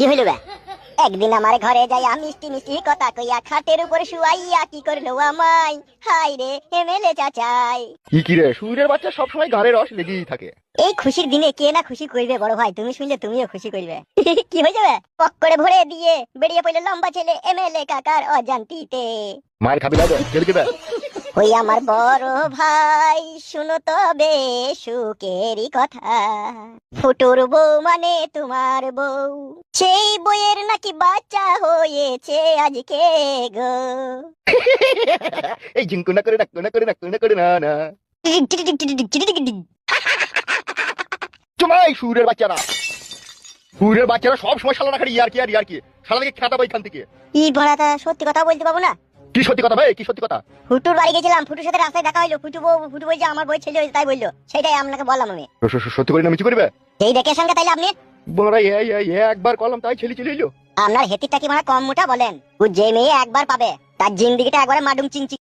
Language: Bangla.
কি হইল বে? একদিন আমার ঘরে যাইয়া মিষ্টি মিষ্টি কথা কইয়া খাটের উপর শুয়াইয়া কি করলো আমায়, হাই রে এমএলএ চাচাই। কি রে, সুরের বাচ্চা সবসময় গাড়ির রস লেগেই থাকে। এই খুশির দিনে কে না খুশি করবে বড় ভাই, তুমি শুনলে তুমিও খুশি করবে। কি হয়ে যাবে? পক করে ভরে দিয়ে বেরিয়ে পড়লো লম্বা ছেলে এমএলএ কাকার অজান্তিতে। মার খাবি না জেল দিবে। ওই আমার বড় ভাই শুনো তবে সুখেরই কথা, ফুটুর বউ মানে তোমার বউ, সেই বইয়ের নাকি বাচ্চা হয়েছে আজকে গো। এই ঝিঙ্কু না করে না না। তোমার সুরের বাচ্চারা সব সময় শালা রাখার ইয়ার কি শালা থেকে খেতা বই খান থেকে। ই ভরাটা সত্যি কথা বলতে পাবো না। কি সত্যি কথা ভাই, কি সত্যি কথা? ফুটুর বাড়ি গেছিলাম, ফুটুর সাথে রাস্তায় দেখা হইলো, ফুটু বলছে আমার বই ছেলে হয়েছে, তাই বললো, সেটাই আপনাকে বললাম আমি। সত্যি করে না মিছি করবে? এই দেখে সঙ্গে তাইলে আপনি বড় একবার কলম তাই ছেলে চলে এলো। আপনার হেতিরটা কি মানে কম মোটা বলেন? ও যে মেয়ে একবার পাবে তার জিন্দিগিটা একবারে মাডুম চিংচিং